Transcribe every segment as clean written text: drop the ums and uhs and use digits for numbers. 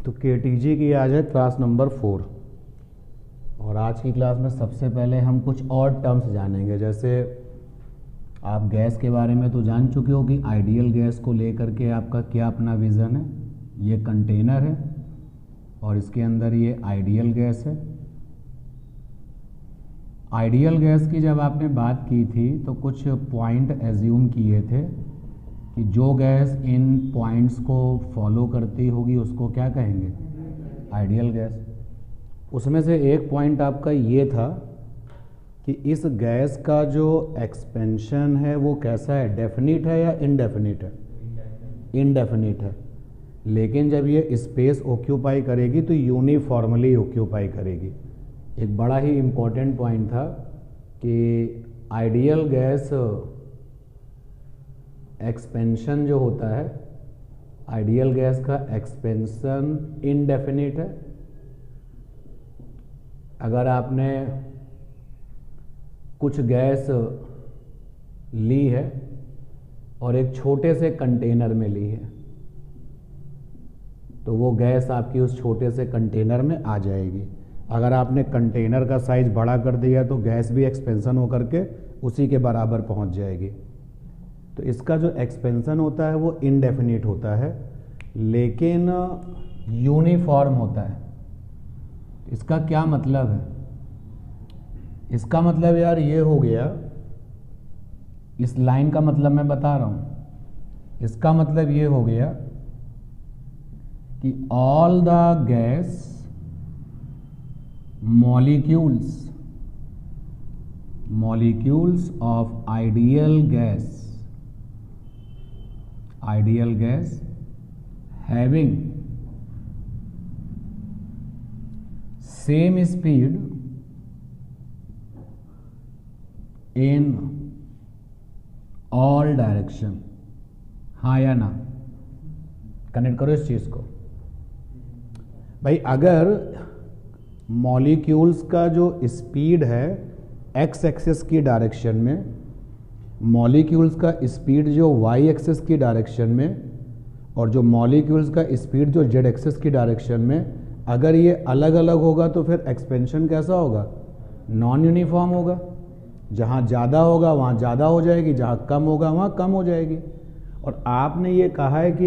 तो केटीजी की आज है क्लास नंबर 4 और आज की क्लास में सबसे पहले हम कुछ और टर्म्स जानेंगे। जैसे आप गैस के बारे में तो जान चुके हो कि आइडियल गैस को लेकर के आपका क्या अपना विज़न है। ये कंटेनर है और इसके अंदर ये आइडियल गैस है। आइडियल गैस की जब आपने बात की थी तो कुछ पॉइंट एज्यूम किए थे कि जो गैस इन पॉइंट्स को फॉलो करती होगी उसको क्या कहेंगे, आइडियल गैस। उसमें से एक पॉइंट आपका ये था कि इस गैस का जो एक्सपेंशन है वो कैसा है, डेफिनिट है या इनडेफिनिट है? इनडेफिनिट है। लेकिन जब ये स्पेस ऑक्यूपाई करेगी तो यूनिफॉर्मली ऑक्यूपाई करेगी। एक बड़ा ही इम्पोर्टेंट पॉइंट था कि आइडियल गैस एक्सपेंशन जो होता है, आइडियल गैस का एक्सपेंशन इनडेफिनिट है। अगर आपने कुछ गैस ली है और एक छोटे से कंटेनर में ली है तो वो गैस आपकी उस छोटे से कंटेनर में आ जाएगी। अगर आपने कंटेनर का साइज बड़ा कर दिया तो गैस भी एक्सपेंशन होकर के उसी के बराबर पहुंच जाएगी। तो इसका जो एक्सपेंशन होता है वो इनडेफिनिट होता है लेकिन यूनिफॉर्म होता है। इसका क्या मतलब है? इसका मतलब यार ये हो गया, इस लाइन का मतलब मैं बता रहा हूं। इसका मतलब ये हो गया कि all the gas molecules of ideal gas having same speed in all direction। हाँ या ना, कनेक्ट करो इस चीज को भाई। अगर मॉलिक्यूल्स का जो स्पीड है एक्स एक्सिस की डायरेक्शन में, मॉलिक्यूल्स का स्पीड जो वाई एक्सिस की डायरेक्शन में और जो मॉलिक्यूल्स का स्पीड जो जेड एक्सिस की डायरेक्शन में, अगर ये अलग अलग होगा तो फिर एक्सपेंशन कैसा होगा, नॉन यूनिफॉर्म होगा। जहाँ ज़्यादा होगा वहाँ ज़्यादा हो जाएगी, जहाँ कम होगा वहाँ कम हो जाएगी। और आपने ये कहा है कि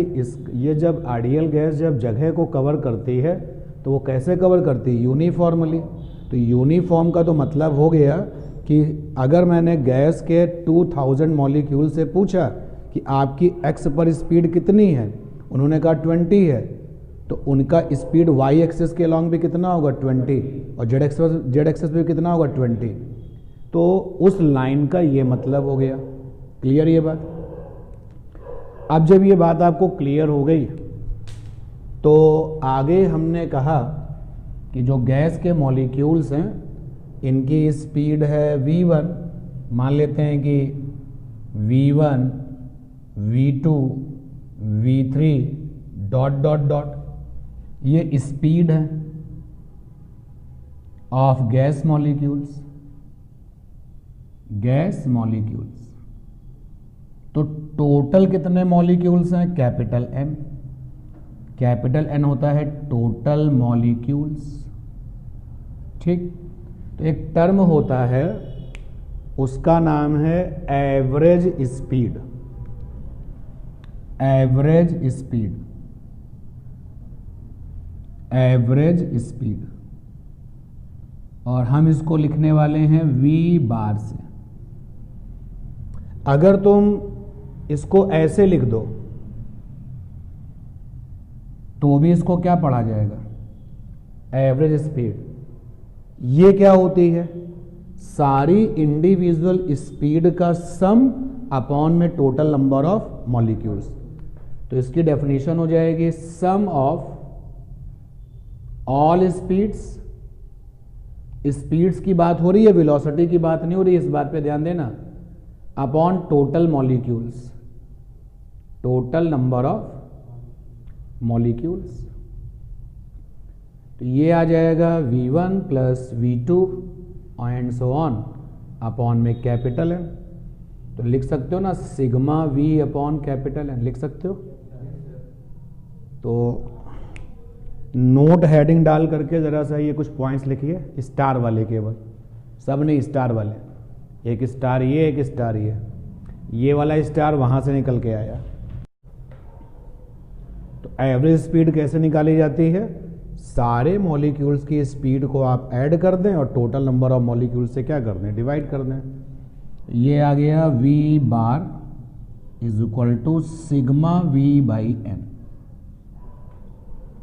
ये जब आइडियल गैस जब जगह को कवर करती है तो वो कैसे कवर करती है, यूनिफॉर्मली। तो यूनिफॉर्म का तो मतलब हो गया कि अगर मैंने गैस के 2000 मॉलिक्यूल से पूछा कि आपकी एक्स पर स्पीड कितनी है, उन्होंने कहा 20 है, तो उनका स्पीड वाई एक्सिस के अलॉन्ग भी कितना होगा, 20, और जेड एक्सिस भी कितना होगा, 20। तो उस लाइन का ये मतलब हो गया। क्लियर ये बात? अब जब ये बात आपको क्लियर हो गई तो आगे हमने कहा कि जो गैस के मॉलिक्यूल्स हैं इनकी स्पीड है v1। मान लेते हैं कि v1 v2 v3 dot dot dot, ये स्पीड है ऑफ गैस मॉलिक्यूल्स। तो टोटल कितने मॉलिक्यूल्स हैं, कैपिटल एन। कैपिटल एन होता है टोटल मॉलिक्यूल्स। ठीक, तो एक टर्म होता है उसका नाम है एवरेज स्पीड। एवरेज स्पीड और हम इसको लिखने वाले हैं v बार से। अगर तुम इसको ऐसे लिख दो तो भी इसको क्या पढ़ा जाएगा, एवरेज स्पीड। ये क्या होती है, सारी इंडिविजुअल स्पीड का सम अपॉन में टोटल नंबर ऑफ मॉलिक्यूल्स। तो इसकी डेफिनेशन हो जाएगी सम ऑफ ऑल स्पीड्स की बात हो रही है, वेलोसिटी की बात नहीं हो रही है, इस बात पे ध्यान देना, upon total molecules, total number of molecules. तो ये आ जाएगा v1 plus v2 and so on upon में कैपिटल एन। तो लिख सकते हो ना sigma v upon capital N, लिख सकते हो। तो नोट हेडिंग डाल करके ज़रा सा ये कुछ पॉइंट्स लिखिए, स्टार वाले केवल, सब नहीं स्टार वाले, एक स्टार ये, एक स्टार ये वाला स्टार वहाँ से निकल के आया। तो एवरेज स्पीड कैसे निकाली जाती है? सारे मॉलिक्यूल्स की स्पीड को आप ऐड कर दें और टोटल नंबर ऑफ मॉलिक्यूल से क्या कर दें, डिवाइड कर दें। ये आ गया V bar is equal to sigma V by n।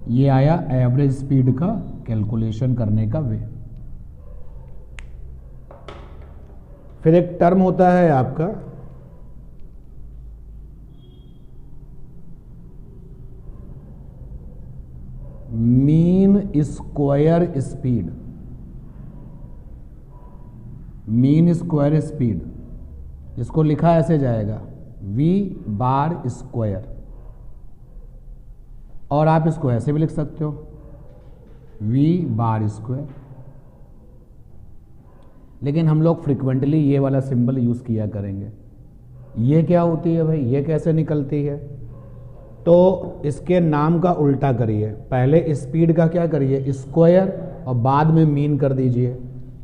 ये आया एवरेज स्पीड का कैलकुलेशन करने का वे। फिर एक टर्म होता है आपका mean square speed. Mean square speed, इसको लिखा ऐसे जाएगा V बार स्क्वायर, और आप इसको ऐसे भी लिख सकते हो V बार स्क्वायर, लेकिन हम लोग फ्रिक्वेंटली ये वाला सिंबल यूज किया करेंगे। ये क्या होती है भाई, ये कैसे निकलती है? तो इसके नाम का उल्टा करिए, पहले स्पीड का क्या करिए, स्क्वायर, और बाद में मीन कर दीजिए,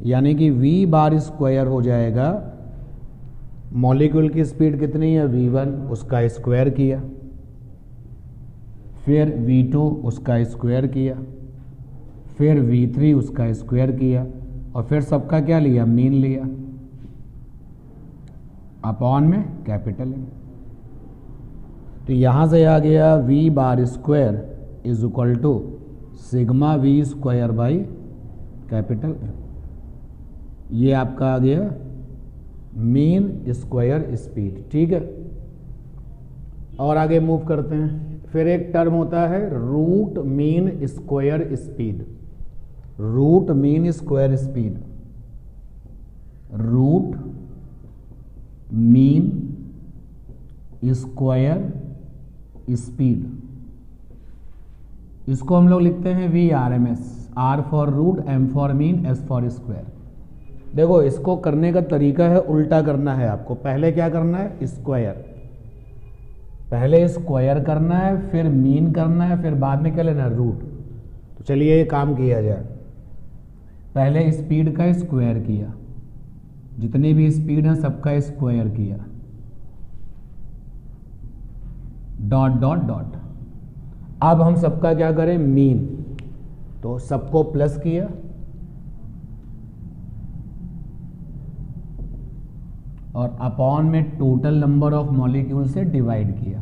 यानी कि V बार स्क्वायर हो जाएगा। मॉलिक्यूल की स्पीड कितनी है, V1, उसका स्क्वायर किया, फिर V2 उसका स्क्वायर किया, फिर V3 उसका स्क्वायर किया, और फिर सबका क्या लिया, मीन लिया, अपॉन में कैपिटल M। तो यहां से आ गया V bar square is equal to sigma V square by capital M। ये आपका आ गया मीन स्क्वायर स्पीड, ठीक है। और आगे मूव करते हैं। फिर एक टर्म होता है root mean square speed. Root mean square speed, root mean square speed, इसको हम लोग लिखते हैं VRMS, R for root, M for mean, S for square. देखो इसको करने का तरीका है उल्टा करना है आपको। पहले क्या करना है, स्क्वायर, पहले स्क्वायर करना है, फिर मीन करना है, फिर बाद में क्या लेना है, रूट। तो चलिए ये काम किया जाए। पहले स्पीड का स्क्वायर किया, जितनी भी स्पीड है सबका स्क्वायर किया, डॉट डॉट डॉट। अब हम सबका क्या करें, मीन, तो सबको प्लस किया, और अपॉन में टोटल नंबर ऑफ मॉलिक्यूल से डिवाइड किया,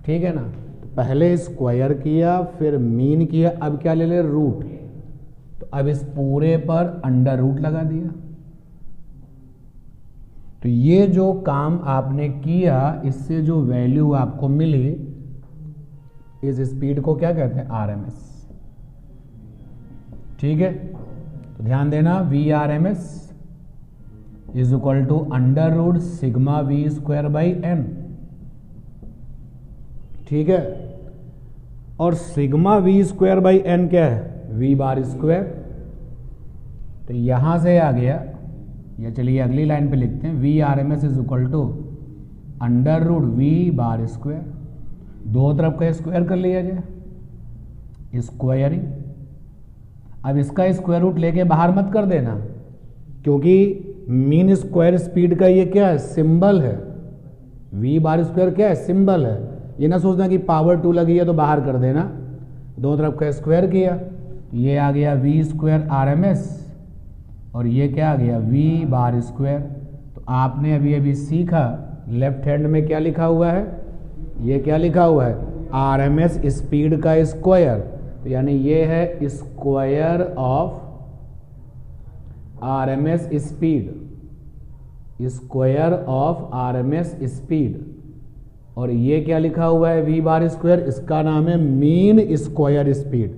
ठीक है ना। तो पहले स्क्वायर किया, फिर मीन किया, अब क्या ले ले, रूट। तो अब इस पूरे पर अंडर रूट लगा दिया। तो ये जो काम आपने किया, इससे जो वैल्यू आपको मिली, इस स्पीड को क्या कहते हैं, RMS, ठीक है। तो ध्यान देना, VRMS is equal to under root sigma V square by n, ठीक है। और sigma V square by n क्या है, V बार स्क्वायर। तो यहां से आ गया, या चलिए अगली लाइन पे लिखते हैं, VRMS is equal to under root V bar square, दो तरफ का स्क्वायर कर लिया जाए, स्क्वायरिंग। अब इसका स्क्वायर रूट लेके बाहर मत कर देना, क्योंकि मीन स्क्वायर स्पीड का ये क्या है, सिंबल है। V बार स्क्वायर क्या है, सिंबल है। ये ना सोचना कि पावर 2 लगी है तो बाहर कर देना, दो तरफ का स्क्वायर किया, ये आ गया V स्क्वायर RMS, और ये क्या आ गया, V बार स्क्वायर। तो आपने अभी अभी सीखा, लेफ्ट हैंड में क्या लिखा हुआ है, ये क्या लिखा हुआ है, RMS स्पीड का स्क्वायर। तो यानी ये है square of RMS speed, square of RMS speed. और ये क्या लिखा हुआ है, V बार स्क्वायर, इसका नाम है मीन स्क्वायर स्पीड।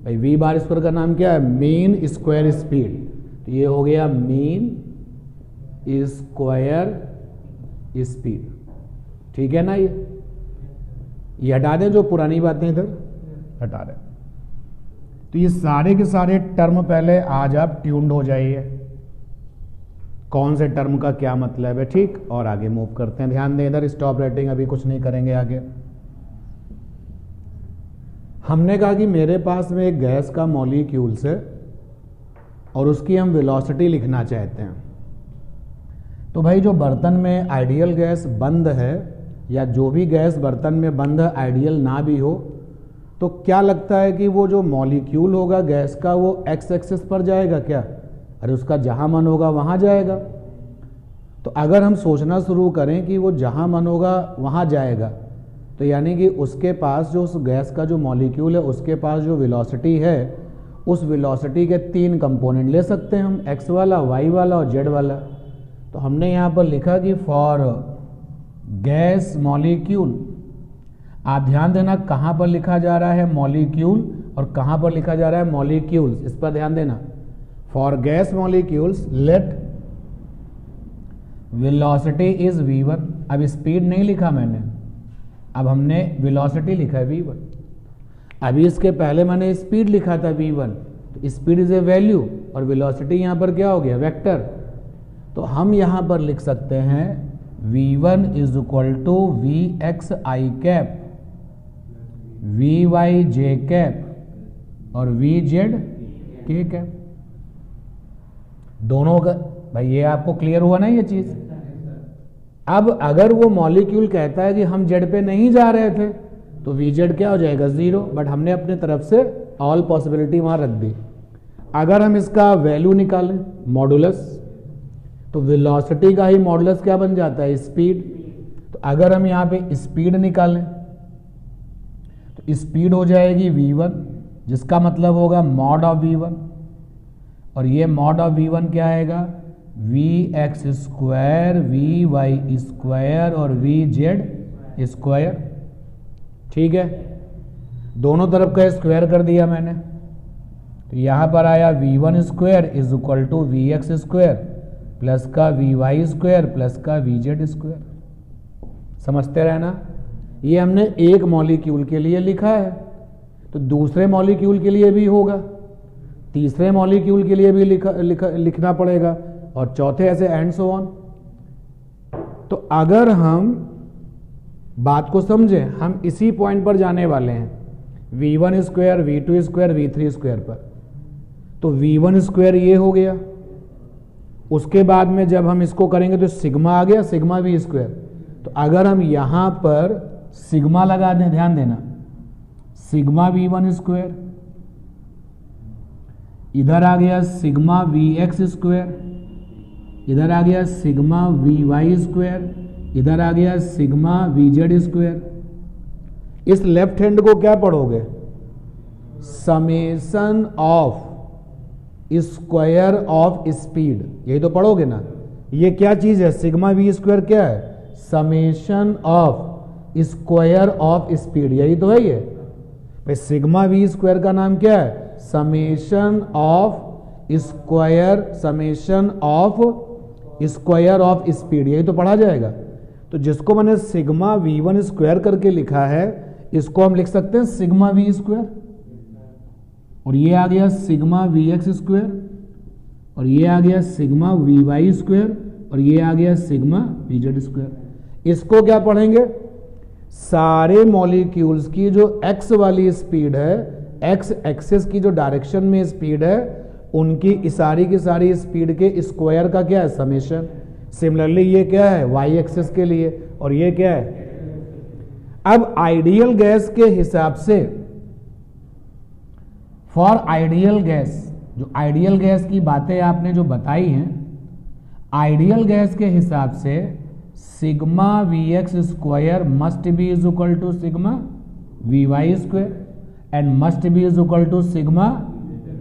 भाई V बार स्क्वायर का नाम क्या है, मीन स्क्वायर स्पीड। तो ये हो गया मीन स्क्वायर स्पीड, ठीक है ना। ये हटा दें, जो पुरानी बातें इधर हटा दें। तो ये सारे के सारे टर्म पहले आज आप ट्यून्ड हो जाइए, कौन से टर्म का क्या मतलब है, ठीक। और आगे मूव करते हैं। ध्यान दें इधर, स्टॉप राइटिंग अभी कुछ नहीं करेंगे आगे। हमने कहा कि मेरे पास में एक गैस का मॉलिक्यूल्स है और उसकी हम वेलोसिटी लिखना चाहते हैं। तो भाई जो बर्तन में आइडियल गैस बंद है या जो भी गैस बर्तन में बंद है आइडियल ना भी हो, तो क्या लगता है कि वो जो मॉलिक्यूल होगा गैस का वो एक्स एक्सिस पर जाएगा क्या? अरे उसका जहां मन होगा वहां जाएगा। तो अगर हम सोचना शुरू करें कि वो जहां मन होगा वहां जाएगा, तो यानी कि उसके पास जो उस गैस का जो मॉलिक्यूल है उसके पास जो वेलोसिटी है, उस वेलोसिटी के 3 कंपोनेंट ले सकते हैं हम, एक्स वाला, वाई वाला और जेड वाला। तो हमने यहाँ पर लिखा कि फॉर गैस मॉलिक्यूल, आप ध्यान देना कहाँ पर लिखा जा रहा है मॉलिक्यूल और कहाँ पर लिखा जा रहा है मॉलिक्यूल्स, इस पर ध्यान देना। For gas molecules let velocity is v1। अब स्पीड नहीं लिखा मैंने, अब हमने वेलोसिटी लिखा है v1। अभी इसके पहले मैंने स्पीड लिखा था v1, तो स्पीड इज ए वैल्यू और वेलोसिटी यहाँ पर क्या हो गया, वेक्टर। तो हम यहाँ पर लिख सकते हैं v1 is equal to V X I cap, V Y J cap और वी जेड के कैप। दोनों का भाई ये आपको क्लियर हुआ ना ये चीज। अब अगर वो मॉलिक्यूल कहता है कि हम जेड पे नहीं जा रहे थे, तो वी जेड क्या हो जाएगा 0, बट हमने अपने तरफ से ऑल पॉसिबिलिटी वहां रख दी। अगर हम इसका वैल्यू निकालें मॉडुलस, तो वेलोसिटी का ही मॉडुलस क्या बन जाता है, स्पीड। तो अगर हम यहाँ पे स्पीड निकालें तो स्पीड हो जाएगी v1, जिसका मतलब होगा मॉड ऑफ v1, और ये मॉड ऑफ v1 क्या आएगा, V x square V Y square और वी जेड स्क्वायर। ठीक है, दोनों तरफ का स्क्वायर कर दिया मैंने, तो यहां पर आया v1 square is equal to V x square plus का वी वाई स्क्वायर प्लस का वी जेड स्क्वायर। समझते रहना, ये हमने एक मॉलिक्यूल के लिए लिखा है, तो दूसरे मॉलिक्यूल के लिए भी होगा, तीसरे मॉलिक्यूल के लिए भी लिखना पड़ेगा, और चौथे ऐसे एंड सो ऑन। तो अगर हम बात को समझें, हम इसी पॉइंट पर जाने वाले हैं v1 square v2 square v3 square पर। तो v1 स्क्वायर ये हो गया, उसके बाद में जब हम इसको करेंगे तो सिग्मा आ गया, सिग्मा वी स्क्वायर। तो अगर हम यहां पर सिग्मा लगा दें, ध्यान देना, सिग्मा v1 स्क्वायर, इधर आ गया सिग्मा वी एक्स स्क्वायर, इधर आ गया सिग्मा वी वाई स्क्वायर, इधर आ गया सिग्मा वी जेड स्क्वायर। इस लेफ्ट हैंड को क्या पढ़ोगे, summation of square of speed, यही तो पढ़ोगे ना। ये क्या चीज है, सिग्मा वी स्क्वायर क्या है, summation of square of speed, यही तो है ये भाई। सिग्मा वी स्क्वायर का नाम क्या है, summation of square, summation of square of speed, यही तो पढ़ा जाएगा। तो जिसको मैंने सिग्मा v1 स्क्वायर करके लिखा है, इसको हम लिख सकते हैं सिग्मा v स्क्वायर, और ये आ गया सिग्मा वी एक्स स्क्वायर, और ये आ गया सिग्मा वी वाई स्क्वायर, और ये आ गया सिग्मा वी जेड स्क्वायर। इसको क्या पढ़ेंगे, सारे मॉलिक्यूल्स की जो x वाली स्पीड है, x एक्सिस की जो डायरेक्शन में स्पीड है, उनकी सारी की सारी स्पीड के स्क्वायर का क्या है, समेशन। सिमिलरली ये क्या है, y एक्सिस के लिए, और ये क्या है। अब आइडियल गैस के हिसाब से, फॉर आइडियल गैस, जो आइडियल गैस की बातें आपने जो बताई हैं, आइडियल गैस के हिसाब से sigma we x square must be is equal to sigma we Y square and must be is equal to sigma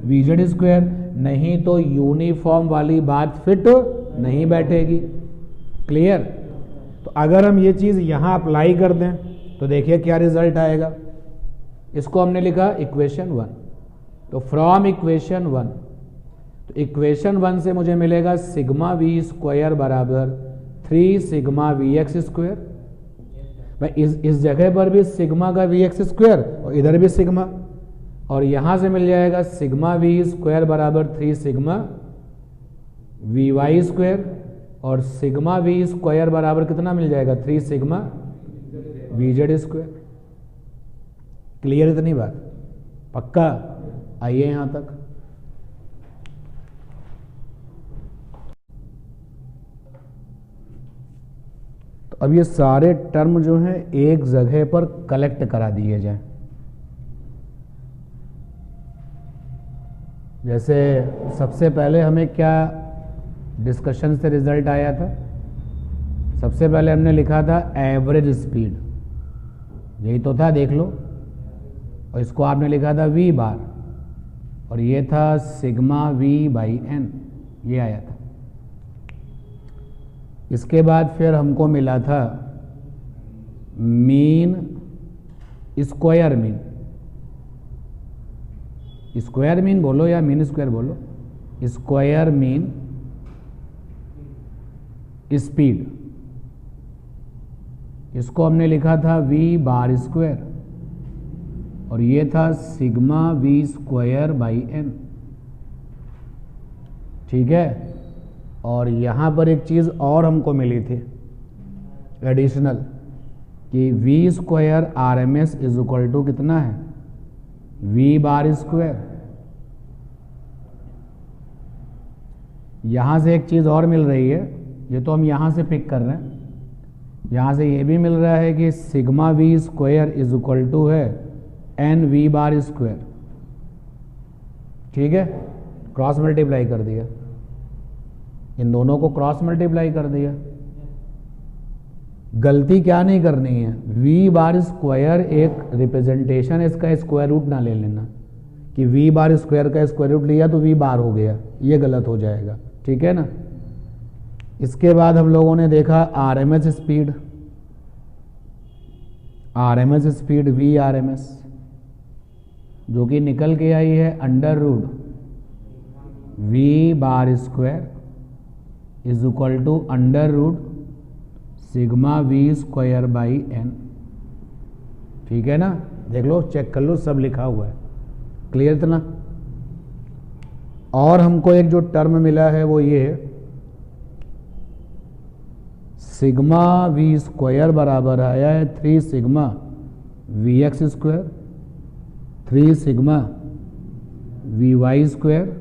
V Z square, नहीं तो यूनिफॉर्म वाली बात फिट नहीं बैठेगी। क्लियर। तो अगर हम ये चीज यहां अप्लाई कर दें तो देखिए क्या रिजल्ट आएगा। इसको हमने लिखा इक्वेशन 1। तो फ्रॉम इक्वेशन 1, तो इक्वेशन 1 से मुझे मिलेगा सिग्मा वी स्क्वायर बराबर 3 सिग्मा वी एक्स स्क्वायर। भाई इस जगह पर भी सिग्मा का वी एक्स स्क्वायर और इधर भी सिग्मा, और यहां से मिल जाएगा सिग्मा वी स्क्वायर बराबर 3 सिग्मा वी वाई स्क्वायर, और सिग्मा वी स्क्वायर बराबर कितना मिल जाएगा, 3 sigma V Z square. Clear इतनी बात। पक्का? आइए यहां तक। तो अब ये सारे टर्म जो हैं एक जगह पर कलेक्ट करा दिए जाएं। जैसे सबसे पहले हमें क्या डिस्कशन से रिजल्ट आया था? सबसे पहले हमने लिखा था एवरेज स्पीड, यही तो था, देख लो। और इसको आपने लिखा था v बार, और ये था सिग्मा v बाई एन, ये आया था। इसके बाद फिर हमको मिला था mean square mean, square mean बोलो या मीन स्क्वायर बोलो, स्क्वायर मीन स्पीड, इसको हमने लिखा था v बार स्क्वायर, और ये था sigma v square by N. ठीक है। और यहां पर एक चीज और हमको मिली थी एडिशनल, कि v square R M S is equal to कितना है? v bar square. यहां से एक चीज और मिल रही है, ये तो हम यहां से पिक कर रहे हैं, यहां से ये भी मिल रहा है कि sigma v square is equal to है एन वी बार स्क्वायर। ठीक है, क्रॉस मल्टीप्लाई कर दिया, इन दोनों को क्रॉस मल्टीप्लाई कर दिया। गलती क्या नहीं करनी है, v बार स्क्वायर एक रिप्रेजेंटेशन है, इसका स्क्वायर रूट ना ले लेना कि v बार स्क्वायर का स्क्वायर रूट लिया तो v बार हो गया, ये गलत हो जाएगा। ठीक है ना। इसके बाद हम लोगों ने देखा RMS speed, RMS speed v RMS, जो कि निकल के आई है under root v bar square is equal to under root sigma v square by N. ठीक है ना, देख लो, चेक कर लो, सब लिखा हुआ है, क्लियर था ना। और हमको एक जो टर्म मिला है वो ये है, सिग्मा v स्क्वायर बराबर आया है 3 sigma we x square, 3 sigma we Y square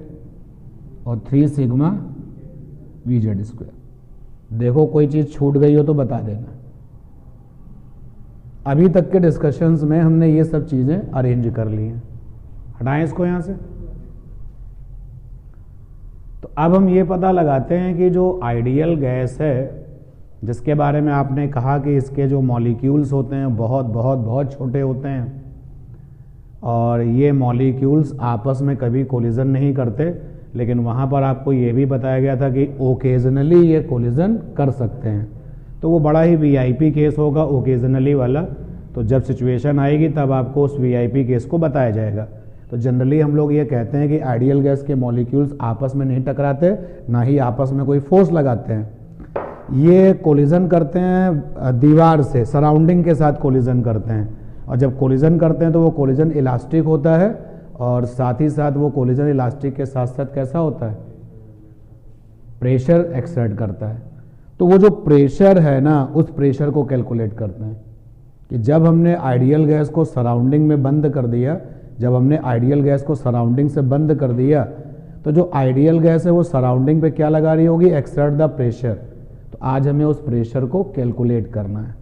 और 3 सिग्मा वी जेड स्क्वायर। देखो कोई चीज छूट गई हो तो बता देना। अभी तक के डिस्कशंस में हमने ये सब चीजें अरेंज कर ली हैं, हटाएं इसको यहां से। तो अब हम ये पता लगाते हैं कि जो आइडियल गैस है, जिसके बारे में आपने कहा कि इसके जो मॉलिक्यूल्स होते हैं बहुत बहुत बहुत छोटे होते हैं, और ये मॉलिक्यूल्स आपस में कभी कोलिजन नहीं करते, लेकिन वहाँ पर आपको ये भी बताया गया था कि ओकेजनली ये कोलिजन कर सकते हैं। तो वो बड़ा ही वीआईपी केस होगा ओकेजनली वाला, तो जब सिचुएशन आएगी तब आपको उस वीआईपी केस को बताया जाएगा। तो जनरली हम लोग ये कहते हैं कि आइडियल गैस के मॉलिक्यूल्स आपस में नहीं टकराते, ना ही आपस में कोई फोर्स लगाते हैं, ये कोलिजन करते हैं दीवार से, सराउंडिंग के साथ कोलिजन करते हैं। और जब कोलिजन करते हैं तो वो कोलिजन इलास्टिक होता है, और साथ ही साथ वो कोलिजन इलास्टिक के साथ साथ कैसा होता है? प्रेशर एक्सर्ट करता है। तो वो जो प्रेशर है ना, उस प्रेशर को कैलकुलेट करते हैं कि जब हमने आइडियल गैस को सराउंडिंग में बंद कर दिया, जब हमने आइडियल गैस को सराउंडिंग से बंद कर दिया, तो जो आइडियल गैस है वो सराउंडिंग पे क्या लगा रही होगी? Exert the pressure. तो आज हमें उस प्रेशर को कैलकुलेट करना है।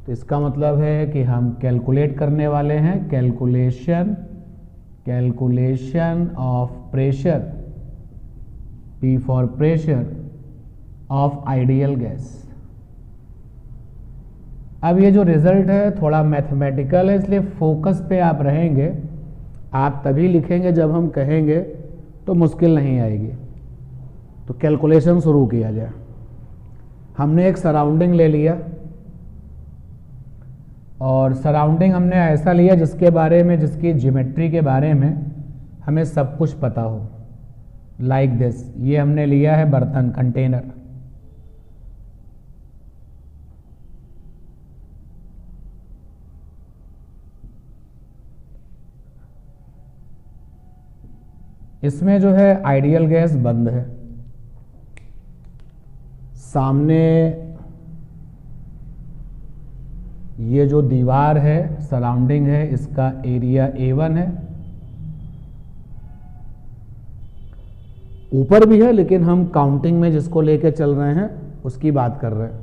तो इसका मतलब है कि हम कैलकुलेट करने वाले हैं calculation of pressure, P for pressure of ideal gas. अब ये जो रिजल्ट है थोड़ा मैथमेटिकल है, इसलिए फोकस पे आप रहेंगे। आप तभी लिखेंगे जब हम कहेंगे, तो मुश्किल नहीं आएगी। तो कैलकुलेशन शुरू किया जाए। हमने एक सराउंडिंग ले लिया, और सराउंडिंग हमने ऐसा लिया जिसके बारे में, जिसकी ज्योमेट्री के बारे में हमें सब कुछ पता हो। लाइक दिस, ये हमने लिया है बर्तन, कंटेनर। इसमें जो है आइडियल गैस बंद है, सामने ये जो दीवार है, सराउंडिंग है, इसका एरिया A1 है, ऊपर भी है लेकिन हम काउंटिंग में जिसको लेके चल रहे हैं उसकी बात कर रहे हैं।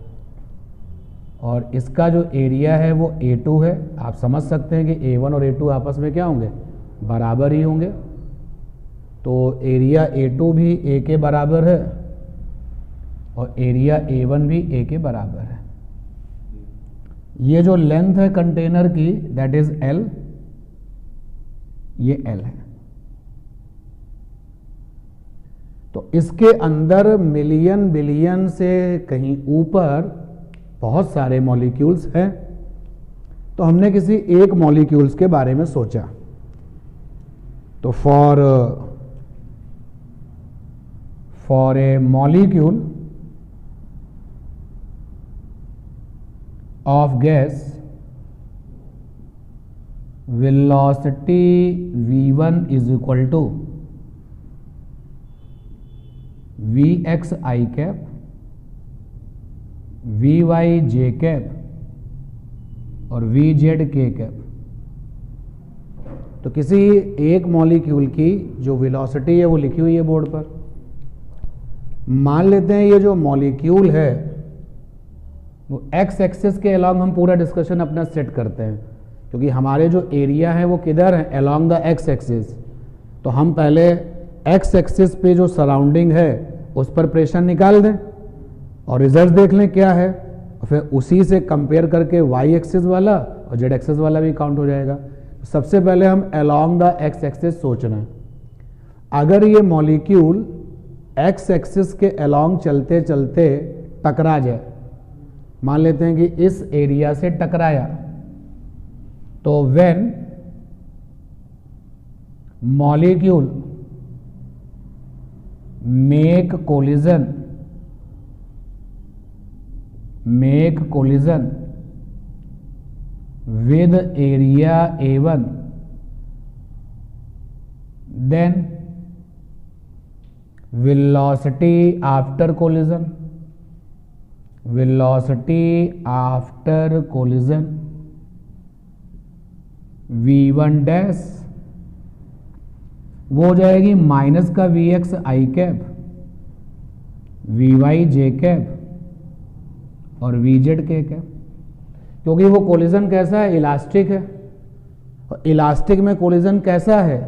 और इसका जो एरिया है वो A2 है। आप समझ सकते हैं कि A1 और A2 आपस में क्या होंगे, बराबर ही होंगे। तो एरिया A2 भी A के बराबर है और एरिया A1 भी A के बराबर है। ये जो लेंथ है कंटेनर की दैट इज L, ये L है। तो इसके अंदर मिलियन बिलियन से कहीं ऊपर बहुत सारे मॉलिक्यूल्स हैं। तो हमने किसी एक मॉलिक्यूल्स के बारे में सोचा। तो for a molecule of gas velocity v1 is equal to vx I cap vy j cap और vz k कैप। तो किसी एक मॉलिक्यूल की जो वेलोसिटी है वो लिखी हुई है बोर्ड पर। मान लेते हैं ये जो मॉलिक्यूल है वो एक्स एक्सिस के अलोंग, हम पूरा डिस्कशन अपना सेट करते हैं क्योंकि हमारे जो एरिया है वो किधर है, अलोंग द एक्स एक्सिस। तो हम पहले एक्स एक्सिस पे जो सराउंडिंग है उस पर प्रेशर निकाल दें और रिजल्ट देख लें क्या है, और फिर उसी से कंपेयर करके वाई एक्सिस वाला और जेड एक्सिस वाला भी काउंट हो जाएगा। सबसे पहले हम अलोंग द एक्स एक्सिस सोच रहे हैं। अगर ये मॉलिक्यूल एक्स एक्सिस के अलोंग चलते चलते टकरा जाए, मान लेते हैं कि इस एरिया से टकराया, तो when molecule make collision with area A1, then velocity after collision v1 dash वो हो जाएगी माइनस का vx I cap, vy j cap और vz k कैप। क्योंकि वो कोलिजन कैसा है, इलास्टिक है। और इलास्टिक में कोलिजन कैसा है,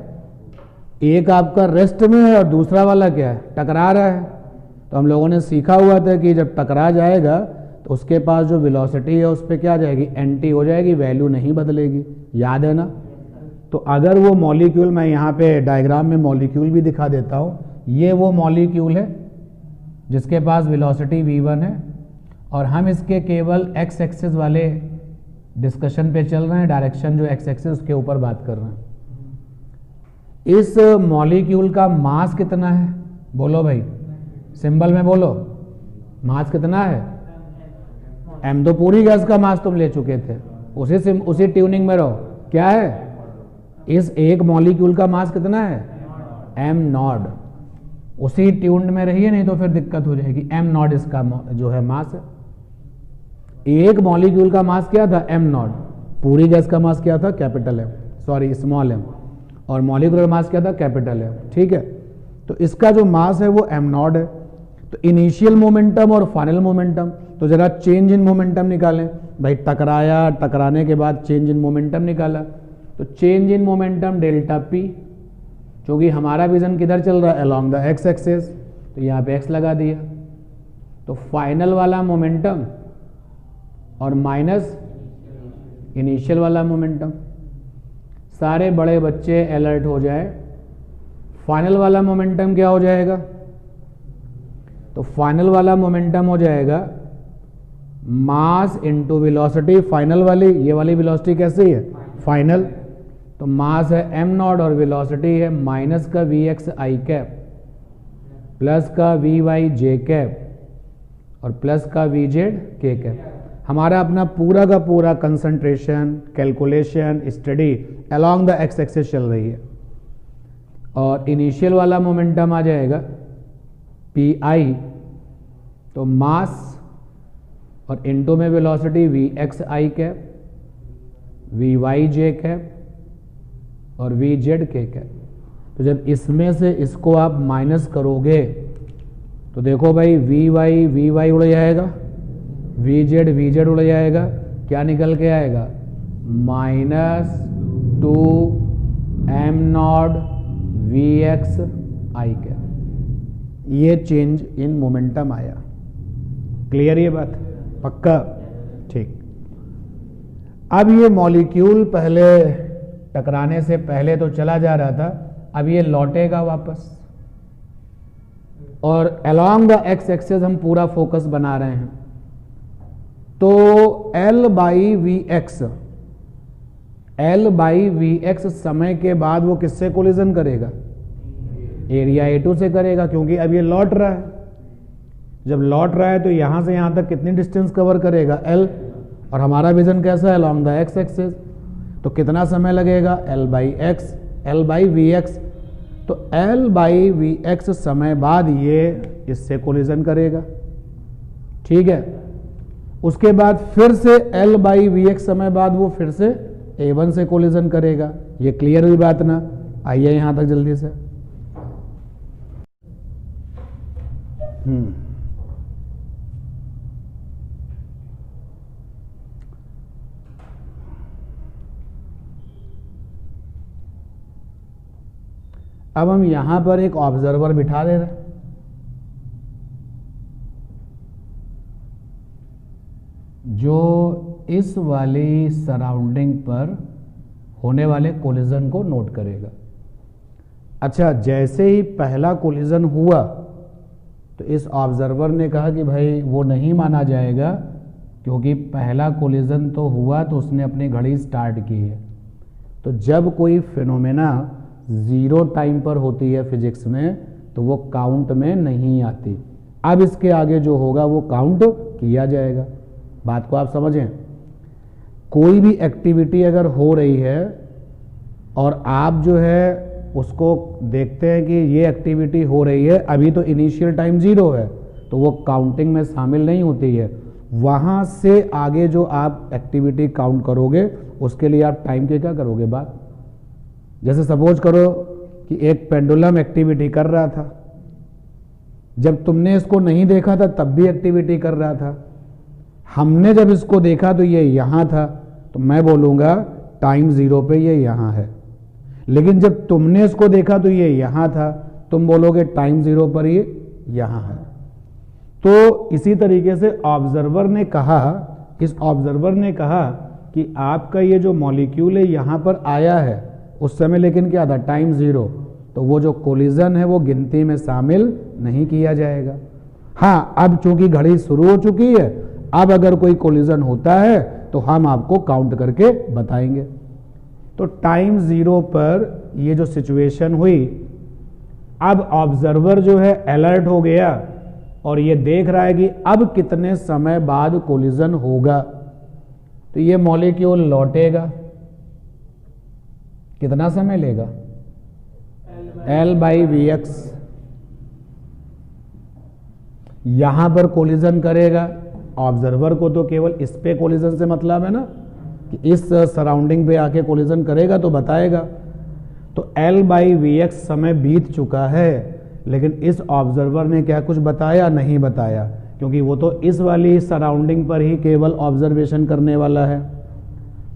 एक आपका रेस्ट में है और दूसरा वाला क्या है, टकरा रहा है। तो हम लोगों ने सीखा हुआ था कि जब टकरा जाएगा तो उसके पास जो वेलोसिटी है उस पर क्या जाएगी, एंटी हो जाएगी, वैल्यू नहीं बदलेगी। याद है ना। तो अगर वो मॉलिक्यूल, मैं यहाँ पे डायग्राम में मॉलिक्यूल भी दिखा देता हूँ, ये वो मॉलिक्यूल है जिसके पास वेलोसिटी v1 है और हम इसके केवल x एक्सिस वाले डिस्कशन पे चल रहे हैं, डायरेक्शन जो x एक्सिस उसके ऊपर बात कर रहे हैं। इस मॉलिक्यूल का मास कितना है, बोलो भाई, सिंबल में बोलो, मास कितना है, m। तो पूरी गैस का मास तुम ले चुके थे, उसी ट्यूनिंग में रहो। क्या है, इस एक मॉलिक्यूल का मास कितना है, m नॉट। उसी ट्यून्ड में रहिए, नहीं तो फिर दिक्कत हो जाएगी। m नॉट इसका जो है मास है। एक मॉलिक्यूल का मास क्या था, m नॉट। पूरी गैस का मास क्या था, capital M, sorry small m। और मॉलिक्यूलर मास क्या था, कैपिटल M। ठीक है। तो इसका जो मास है वो m नॉट है। तो इनिशियल मोमेंटम और फाइनल मोमेंटम, तो जरा चेंज इन मोमेंटम निकालें भाई। टकराया, टकराने के बाद चेंज इन मोमेंटम निकाला, तो change in momentum delta p, क्योंकि हमारा विजन किधर चल रहा है, अलोंग द एक्स एक्सिस, तो यहाँ पे x लगा दिया। तो फाइनल वाला मोमेंटम और माइनस इनिशियल वाला मोमेंटम। सारे बड़े बच्चे अलर्ट हो जाए। फाइनल वाला मोमेंटम क्या हो जाएगा, तो फाइनल वाला मोमेंटम हो जाएगा मास इनटू वेलोसिटी। फाइनल वाली, ये वाली वेलोसिटी कैसी है, फाइनल। तो मास है m नॉट और वेलोसिटी है माइनस का vx I कैप प्लस का vy j कैप और प्लस का vz k कैप। हमारा अपना पूरा का पूरा concentration, calculation, study along the x axis चल रही है। और इनिशियल वाला मोमेंटम आ जाएगा pi, तो मास और इनटू में velocity vx I cap, vy j cap और vz k कैप। तो जब इसमें से इसको आप माइनस करोगे तो देखो भाई वी वाई उड़ जाएगा, वी जेड उड़ जाएगा, क्या निकल के आएगा -2m0 vx आई क्या। ये चेंज इन मोमेंटम आया। क्लियर ये बात? पक्का? ठीक। अब ये मॉलिक्यूल पहले टकराने से पहले तो चला जा रहा था, अब ये लौटेगा वापस और अलोंग द एक्स एक्सिस हम पूरा फोकस बना रहे हैं। तो L/Vx समय के बाद वो किससे कोलिजन करेगा? एरिया A2 से करेगा, क्योंकि अब ये लौट रहा है। जब लौट रहा है तो यहां से यहां तक कितनी डिस्टेंस कवर करेगा? L, और हमारा विजन कैसा है? Along the x axis. तो कितना समय लगेगा? L/Vx। तो L/Vx समय बाद ये इससे कोलिजन करेगा, ठीक है। उसके बाद फिर से L/Vx समय बाद वो फिर से A1 से कोलिजन करेगा। ये क्लियर हुई बात ना? आइए यहां तक जल्दी से। अब हम यहां पर एक ऑब्जर्वर बिठा दे रहे हैं। जो इस वाली सराउंडिंग पर होने वाले कोलिजन को नोट करेगा। अच्छा, जैसे ही पहला कोलिजन हुआ तो इस ऑब्जर्वर ने कहा कि भाई वो नहीं माना जाएगा, क्योंकि पहला कोलिजन तो हुआ तो उसने अपनी घड़ी स्टार्ट की है। तो जब कोई फिनोमेना 0 टाइम पर होती है फिजिक्स में तो वो काउंट में नहीं आती। अब इसके आगे जो होगा वो काउंट किया जाएगा। बात को आप समझें। कोई भी एक्टिविटी अगर हो रही है और आप जो है उसको देखते हैं कि ये एक्टिविटी हो रही है, अभी तो इनिशियल टाइम 0 है, तो वो काउंटिंग में शामिल नहीं होती है। वहां से आगे जो आप एक्टिविटी काउंट करोगे उसके लिए आप टाइम के क्या करोगे बात। जैसे सपोज करो कि एक पेंडुलम एक्टिविटी कर रहा था, जब तुमने इसको नहीं देखा था तब भी एक्टिविटी कर रहा था। हमने जब इसको देखा तो ये यहां था, तो मैं बोलूंगा टाइम 0 पे ये यहां है। लेकिन जब तुमने इसको देखा तो ये यहां था, तुम बोलोगे टाइम 0 पर ये यहां है। तो इसी तरीके से ऑब्जर्वर ने कहा, इस ऑब्जर्वर ने कहा कि आपका ये जो मॉलिक्यूल है यहां पर आया है, उस समय लेकिन क्या था? टाइम 0। तो वो जो कोलिजन है वो गिनती में शामिल नहीं किया जाएगा। हाँ, अब चूंकि घड़ी शुरू हो चुकी है, अब अगर कोई कोलिजन होता है तो हम आपको काउंट करके बताएंगे। तो टाइम 0 पर ये जो सिचुएशन हुई, अब ऑब्जर्वर जो है अलर्ट हो गया और ये देख रहा है कि अब कितने समय बाद कोलिजन होगा। तो ये मॉलिक्यूल लौटेगा, कितना समय लेगा? L/Vx। यहां पर कोलिजन करेगा। ऑब्जर्वर को तो केवल इस पे कोलिजन से मतलब है ना, कि इस सराउंडिंग पे आके कोलिजन करेगा तो बताएगा। तो L/Vx समय बीत चुका है, लेकिन इस ऑब्जर्वर ने क्या कुछ बताया? नहीं बताया, क्योंकि वो तो इस वाली सराउंडिंग पर ही केवल ऑब्जर्वेशन करने वाला है।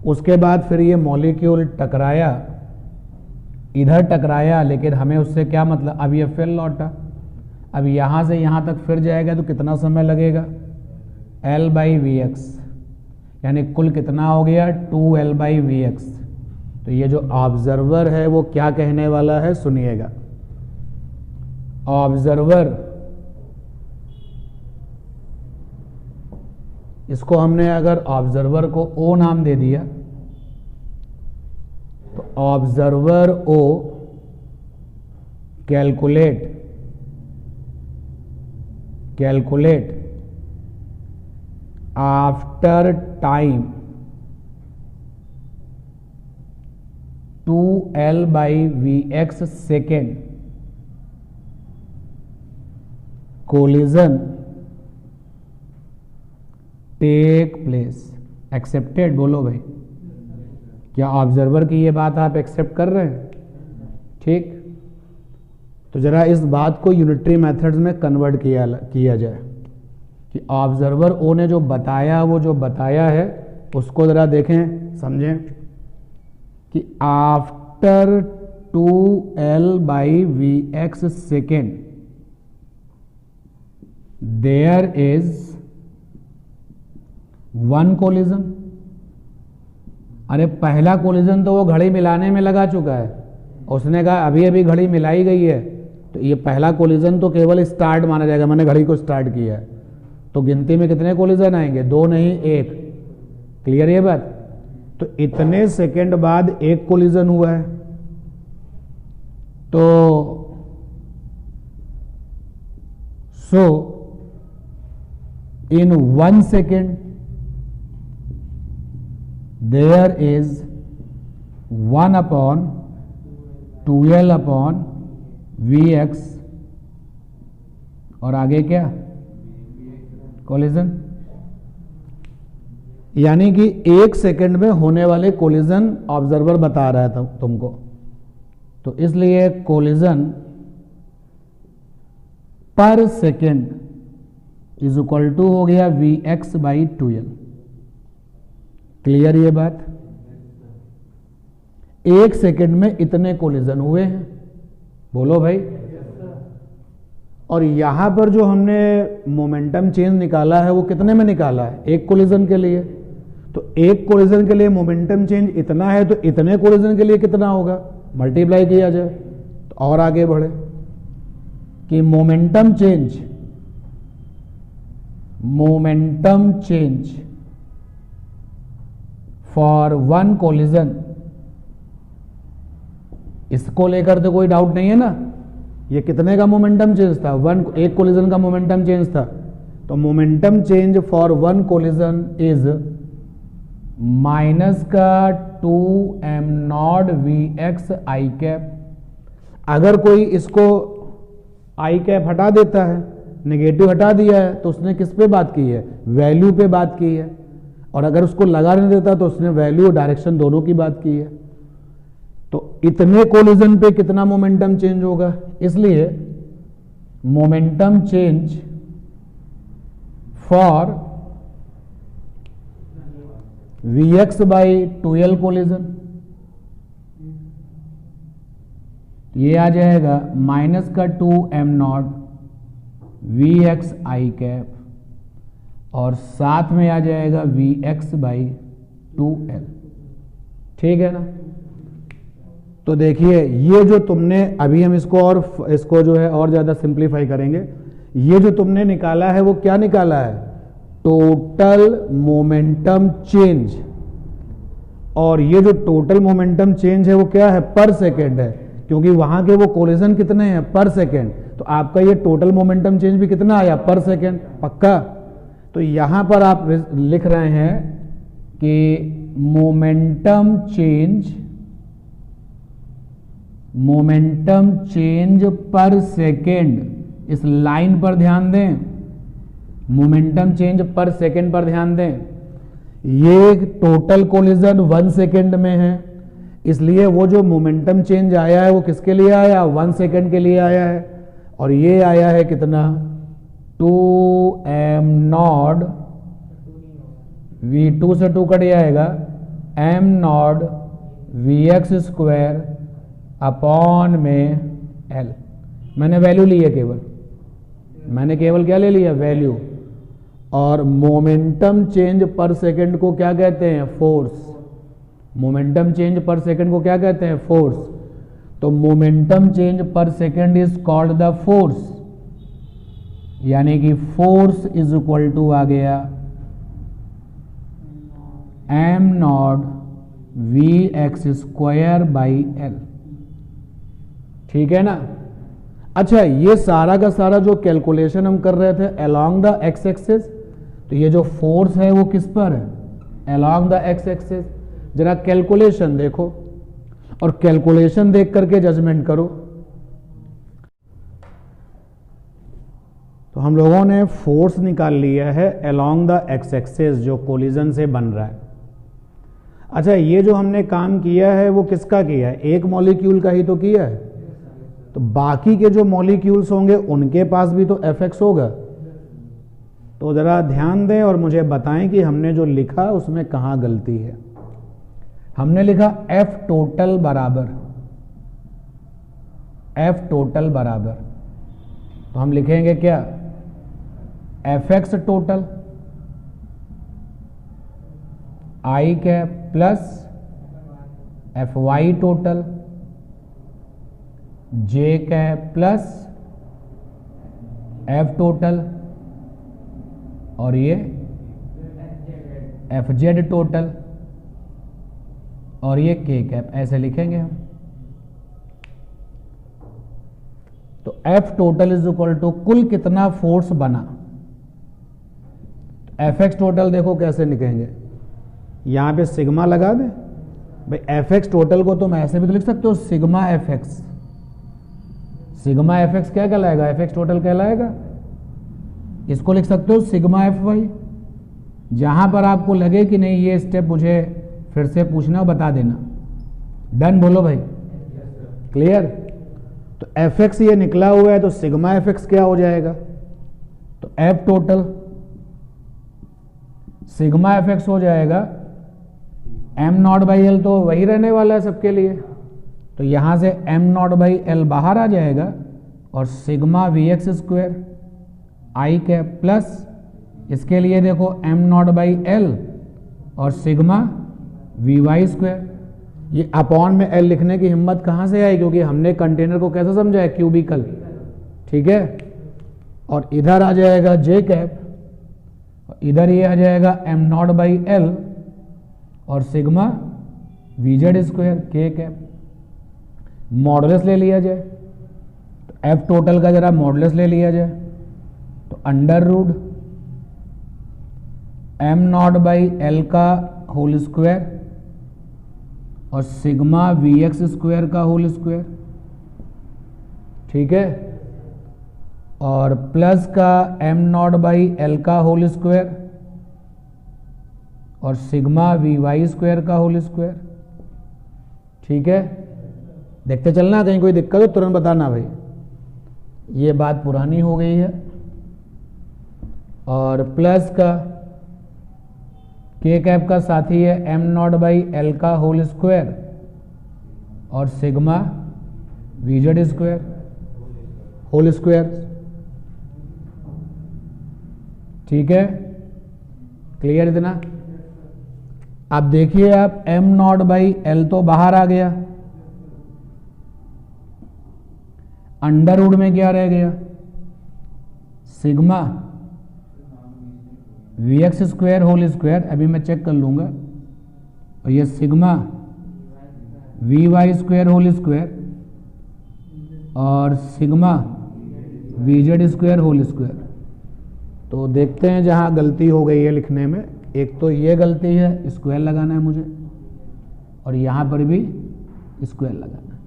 उसके बाद फिर ये मॉलिक्यूल टकराया, इधर टकराया, लेकिन हमें उससे क्या मतलब? अब ये फिर लौटा, अब यहां से यहां तक फिर जाएगा तो कितना समय लगेगा? L/Vx, यानी कुल कितना हो गया? 2L/Vx। तो ये जो ऑब्जर्वर है वो क्या कहने वाला है, सुनिएगा। ऑब्जर्वर, इसको हमने अगर ऑब्जर्वर को O नाम दे दिया तो observer O calculate after time 2L/Vx second collision take place. Accepted बोलो भाई, क्या ऑब्जर्वर की ये बात आप एक्सेप्ट कर रहे हैं? ठीक। तो जरा इस बात को यूनिटरी मेथड्स में कन्वर्ट किया जाए कि ऑब्जर्वर ओ ने जो बताया, वो जो बताया है उसको जरा देखें, समझें कि after 2L/Vx second there is one collision. अरे पहला कोलिजन तो वो घड़ी मिलाने में लगा चुका है, उसने कहा अभी अभी घड़ी मिलाई गई है, तो ये पहला कोलिजन तो केवल स्टार्ट माना जाएगा, मैंने घड़ी को स्टार्ट किया है। तो गिनती में कितने कोलिजन आएंगे? 2 नहीं 1। क्लियर ये बात? तो इतने सेकंड बाद एक कोलिजन हुआ है, तो इन 1 सेकेंड देयर इज 1/2L/Vx और आगे क्या? कोलिजन। यानी कि 1 सेकेंड में होने वाले कोलिजन ऑब्जर्वर बता रहा है तुमको। तो इसलिए कोलिजन पर सेकेंड इज इक्वल टू हो गया Vx/2L। क्लियर ये बात? 1 सेकेंड में इतने कोलिजन हुए हैं, बोलो भाई। और यहां पर जो हमने मोमेंटम चेंज निकाला है वो कितने में निकाला है? 1 कोलिजन के लिए। तो 1 कोलिजन के लिए मोमेंटम चेंज इतना है, तो इतने कोलिजन के लिए कितना होगा? मल्टीप्लाई किया जाए तो और आगे बढ़े कि मोमेंटम चेंज फॉर 1 कोलिजन, इसको लेकर तो कोई डाउट नहीं है ना। ये कितने का मोमेंटम चेंज था? 1 कोलिजन का मोमेंटम चेंज था। तो momentum change for 1 collision is minus का 2m0 Vx आई कैप। अगर कोई इसको आई कैप हटा देता है, नेगेटिव हटा दिया है, तो उसने किस पे बात की है? वैल्यू पे बात की है। और अगर उसको लगा नहीं देता तो उसने वैल्यू और डायरेक्शन दोनों की बात की है। तो इतने कोलिजन पे कितना मोमेंटम चेंज होगा? इसलिए momentum change for Vx/2L collision ये आ जाएगा माइनस का 2m0 Vx आई कैप और साथ में आ जाएगा Vx/2L। ठीक है ना? तो देखिए ये जो तुमने अभी हम इसको जो है और ज्यादा सिंप्लीफाई करेंगे। ये जो तुमने निकाला है वो क्या निकाला है? Total momentum change. और ये जो टोटल मोमेंटम चेंज है वो क्या है? पर सेकेंड है, क्योंकि वहां के वो कोलिजन कितने हैं? पर सेकेंड। तो आपका ये टोटल मोमेंटम चेंज भी कितना आया? पर सेकेंड। पक्का? तो यहां पर आप लिख रहे हैं कि मोमेंटम चेंज पर सेकेंड, इस लाइन पर ध्यान दें, मोमेंटम चेंज पर सेकेंड पर ध्यान दें। ये टोटल कोलिजन 1 सेकेंड में है, इसलिए वो जो मोमेंटम चेंज आया है वो किसके लिए आया? 1 सेकेंड के लिए आया है। और ये आया है कितना? 2m0 V2 से 2 कट जाएगा, m0 Vx² अपॉन में L। मैंने वैल्यू ली है मैंने केवल क्या ले लिया? वैल्यू। और मोमेंटम चेंज पर सेकंड को क्या कहते हैं? फोर्स। मोमेंटम चेंज पर सेकंड को क्या कहते हैं? फोर्स। तो मोमेंटम चेंज पर second is called the force, यानी कि फोर्स इज इक्वल टू आ गया m0 Vx² L। ठीक है ना? अच्छा, ये सारा का सारा जो कैलकुलेशन हम कर रहे थे अलोंग द एक्स एक्सिस, तो ये जो फोर्स है वो किस पर है? Along the x axis. जरा कैलकुलेशन देखो और कैलकुलेशन देख करके जजमेंट करो। तो हम लोगों ने फोर्स निकाल लिया है अलोंग द एक्स एक्सिस जो कोलिजन से बन रहा है। अच्छा, ये जो हमने काम किया है वो किसका किया है? एक मॉलिक्यूल का ही तो किया है। तो बाकी के जो मॉलिक्यूल्स होंगे उनके पास भी तो एफ एक्स होगा। तो ज़रा ध्यान दें और मुझे बताएं कि हमने जो लिखा उसमें कहाँ गलती है। हमने लिखा एफ टोटल बराबर, एफ टोटल बराबर, तो हम लिखेंगे क्या, F X total I cap plus F Y total J cap plus F total और ये एफ जेड टोटल और ये के कैप, ऐसे लिखेंगे हम। तो F total is equal to कुल कितना फोर्स बना। एफ एक्स टोटल देखो कैसे लिखेंगे, यहां पे सिग्मा लगा दें भाई। एफ एक्स टोटल को तुम ऐसे भी तो लिख सकते हो sigma F x. Sigma F x क्या कहलाएगा, एफ एक्स टोटल कहलाएगा। इसको लिख सकते हो सिग्मा एफ वाई। जहां पर आपको लगे कि नहीं ये स्टेप मुझे फिर से पूछना बता देना। डन बोलो भाई, क्लियर। तो एफ एक्स ये निकला हुआ है तो सिग्मा एफ एक्स क्या हो जाएगा, तो F total sigma F x हो जाएगा एम नॉट बाई एल, तो वही रहने वाला है सबके लिए। तो यहां से एम नॉट बाई एल बाहर आ जाएगा और sigma we x square I cap plus इसके लिए देखो एम नॉट बाई एल और सिग्मा वी वाई स्क्वायर। ये अपॉन में एल लिखने की हिम्मत कहां से आई, क्योंकि हमने कंटेनर को कैसे समझा है, क्यूबिकल, ठीक है। और इधर आ जाएगा जे कैप, इधर ये आ जाएगा एम नॉट बाई एल और सिग्मा वी जेड स्क्वायर के कैप। मॉडुलस ले लिया जाए तो एफ टोटल का जरा मॉडुलस ले लिया जाए तो under root M naught by L का होल स्क्वायर और सिग्मा वी एक्स स्क्वायर का होल स्क्वायर, ठीक है। और प्लस का एम नॉट बाई एल का होल स्क्वायर और सिग्मा वी वाई स्क्वायर का होल स्क्वायर, ठीक है। देखते चलना, कहीं कोई दिक्कत हो तुरंत बताना भाई। ये बात पुरानी हो गई है। और प्लस का के कैप का साथी है एम नॉट बाई एल का होल स्क्वायर और sigma V Z square whole square, ठीक है। क्लियर इतना। अब देखिए आप एम नॉट बाई एल तो बाहर आ गया, अंडर रूट में क्या रह गया, sigma we x square whole square, अभी मैं चेक कर लूंगा, और ये sigma we Y square whole square और sigma V Z square whole square. तो देखते हैं जहां गलती हो गई है लिखने में। एक तो ये गलती है, स्क्वायर लगाना है मुझे, और यहां पर भी स्क्वायर लगाना है,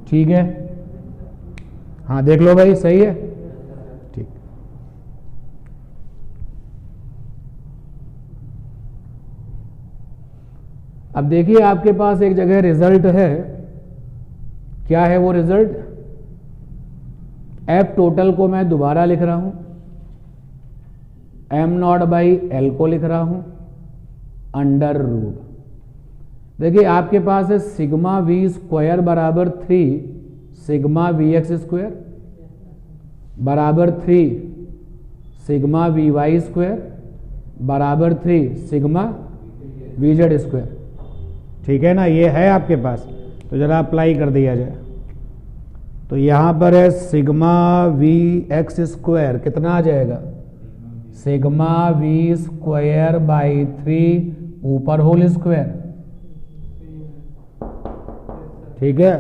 ठीक है। हाँ देख लो भाई, सही है, ठीक। अब देखिए आपके पास एक जगह रिजल्ट है, क्या है वो रिजल्ट, एफ टोटल को मैं दोबारा लिख रहा हूं, एम नॉट बाई एल को लिख रहा हूं अंडर रूट। देखिए आपके पास है सिग्मा वी स्क्वायर बराबर 3 सिग्मा वी एक्स स्क्वायर बराबर 3 सिग्मा वी वाई स्क्वायर बराबर 3 सिग्मा वी जेड स्क्वायर, ठीक है ना। ये है आपके पास, तो जरा अप्लाई कर दिया जाए। तो यहां पर है सिग्मा वी एक्स स्क्वायर, कितना आ जाएगा, सिग्मा वी स्क्वायर बाई 3 ऊपर होल स्क्वायर, ठीक है,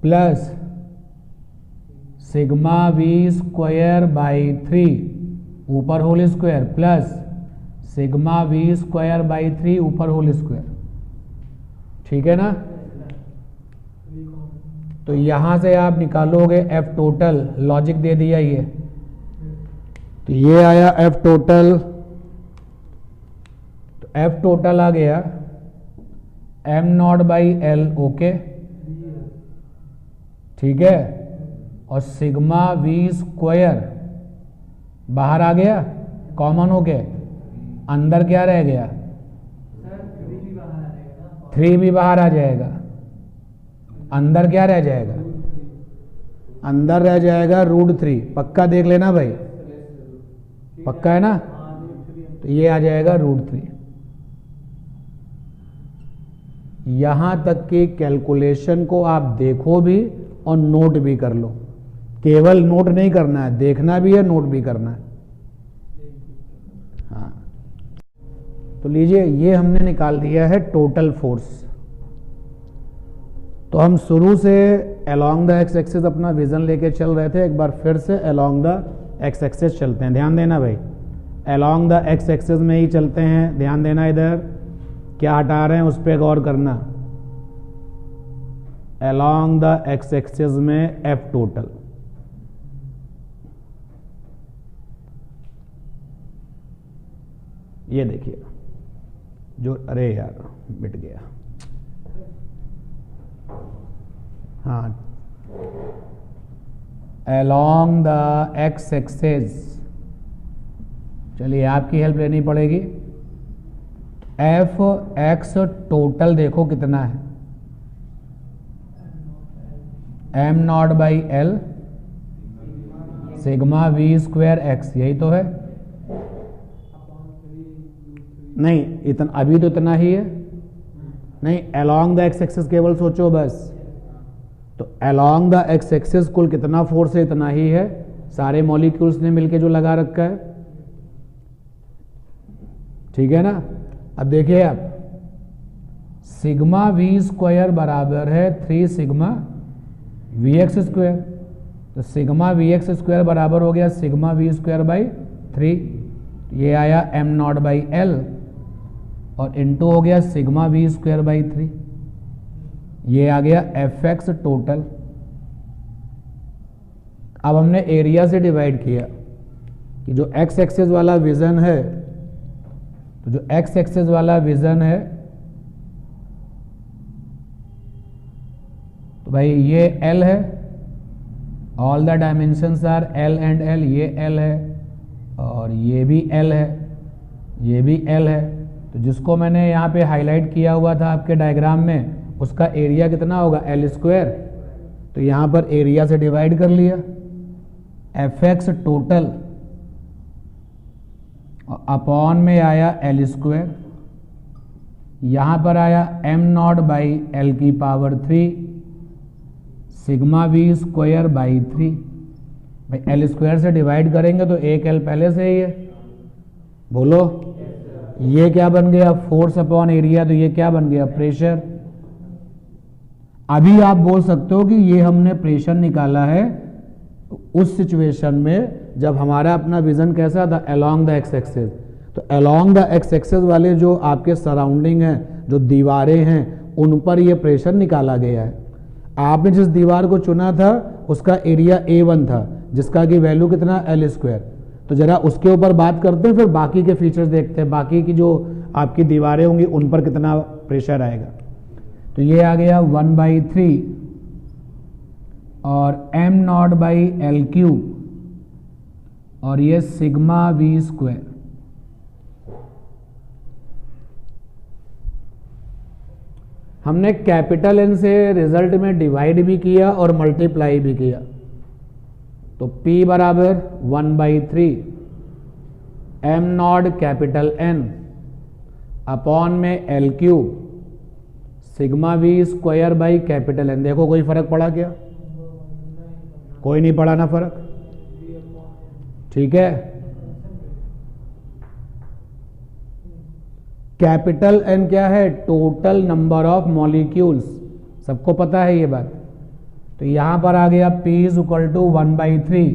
plus sigma V square by 3 ऊपर whole square plus sigma V square by 3 ऊपर होल स्क्वायर, ठीक है ना। तो यहां से आप निकालोगे एफ टोटल, लॉजिक दे दिया ये, तो ये आया एफ टोटल, तो एफ टोटल आ गया M naught by L, okay, ठीक है, और सिग्मा वी स्क्वायर बाहर आ गया, कॉमन हो गया, अंदर क्या रह गया, 3 भी बाहर आ जाएगा, अंदर क्या रह जाएगा, अंदर रह जाएगा √3। पक्का देख लेना भाई, पक्का है ना, तो ये आ जाएगा √3। यहां तक कि कैलकुलेशन को आप देखो भी और नोट भी कर लो, केवल नोट नहीं करना है, देखना भी है, नोट भी करना है। हाँ, तो लीजिए ये हमने निकाल दिया है टोटल फोर्स। तो हम शुरू से अलोंग द एक्स एक्सिस अपना विजन लेके चल रहे थे, एक बार फिर से अलोंग द एक्स एक्सिस चलते हैं। ध्यान देना भाई, अलोंग द एक्स एक्सिस में ही चलते हैं, ध्यान देना, इधर क्या हटा रहे हैं उस पर गौर करना। अलोंग द एक्स एक्सिस में एफ टोटल, ये देखिए जो, अरे यार मिट गया, हाँ, अलोंग द एक्स एक्सिस, चलिए आपकी हेल्प लेनी पड़ेगी। एफ एक्स टोटल देखो कितना है, m0/L sigma V square x, यही तो है। नहीं इतना, अभी तो इतना ही है, नहीं अलोंग द एक्स एक्सिस केवल सोचो बस। तो अलोंग द एक्स एक्सिस कुल कितना फोर्स है, इतना ही है, सारे मॉलिक्यूल्स ने मिलके जो लगा रखा है, ठीक है ना। अब देखिए आप, सिग्मा वी स्क्वायर बराबर है 3 सिग्मा वी एक्स स्क्वायर, तो सिग्मा वी एक्स स्क्वायर बराबर हो गया सिग्मा वी स्क्वायर बाई 3, ये आया m0/L और इनटू हो गया सिग्मा वी स्क्वायर बाई 3, ये आ गया एफ एक्स टोटल। अब हमने एरिया से डिवाइड किया कि जो एक्स एक्सिस वाला विजन है, तो जो एक्स एक्सिस वाला विजन है, तो भाई ये L है, all the dimensions are L and L, ये L है और ये भी L है, ये भी L है। तो जिसको मैंने यहाँ पे हाईलाइट किया हुआ था आपके डायग्राम में, उसका एरिया कितना होगा, L स्क्वायर, तो यहाँ पर एरिया से डिवाइड कर लिया, एफ एक्स टोटल अपॉन में आया L स्क्वायर, यहाँ पर आया m0/L की power 3 sigma V square by 3। भाई L स्क्वायर से डिवाइड करेंगे तो एक L पहले से ही है, बोलो ये क्या बन गया, फोर्स अपॉन एरिया, तो ये क्या बन गया, प्रेशर। अभी आप बोल सकते हो कि ये हमने प्रेशर निकाला है उस सिचुएशन में जब हमारा अपना विजन कैसा था, अलोंग द एक्स एक्सिस। तो अलोंग द एक्स एक्सिस वाले जो आपके सराउंडिंग हैं, जो दीवारें हैं, उन पर ये प्रेशर निकाला गया है। आपने जिस दीवार को चुना था उसका एरिया A1 था, जिसका की वैल्यू कितना, L स्क्वायर। तो जरा उसके ऊपर बात करते हैं, फिर बाकी के फीचर्स देखते हैं, बाकी की जो आपकी दीवारें होंगी उन पर कितना प्रेशर आएगा। तो ये आ गया 1/3 और m0/L³ और ये सिग्मा वी स्क्वायर। हमने कैपिटल N से रिजल्ट में डिवाइड भी किया और मल्टीप्लाई भी किया, तो P बराबर 1/3 m0 कैपिटल N अपॉन में L³ sigma V square by capital N। देखो कोई फर्क पड़ा क्या, कोई नहीं पड़ा ना फर्क, ठीक है। कैपिटल N क्या है, टोटल नंबर ऑफ मॉलिक्यूल्स, सबको पता है ये बात। तो यहां पर आ गया P = 1/3,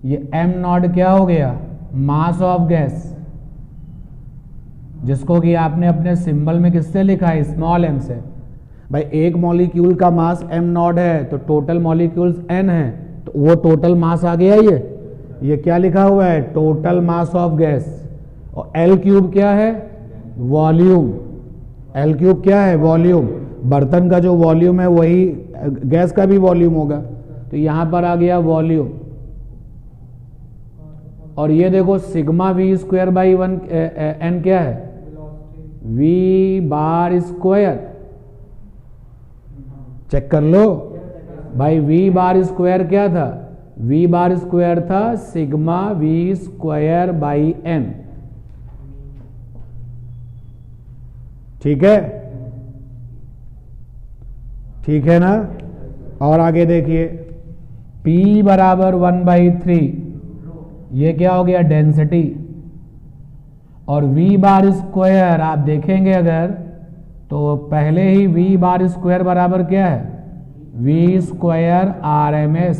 ये m0 क्या हो गया, मास ऑफ गैस, जिसको कि आपने अपने सिंबल में किससे लिखा है, स्मॉल m से। भाई एक मॉलिक्यूल का मास m0 है तो टोटल मॉलिक्यूल्स n है, तो वो टोटल मास आ गया। ये क्या लिखा हुआ है, टोटल मास ऑफ गैस। और L³ क्या है, वॉल्यूम। L³ क्या है, वॉल्यूम। बर्तन का जो वॉल्यूम है वही गैस का भी वॉल्यूम होगा, तो यहां पर आ गया वॉल्यूम। और ये देखो sigma V square by one N क्या है, वी बार स्क्वायर। चेक कर लो भाई, वी बार स्क्वायर क्या था, वी बार स्क्वायर था sigma V square by N. ठीक है, ठीक है ना। और आगे देखिए, P बराबर 1/3, ये क्या हो गया, डेंसिटी। और V बार स्क्वायर आप देखेंगे अगर तो पहले ही V बार स्क्वायर बराबर क्या है, V स्क्वायर RMS।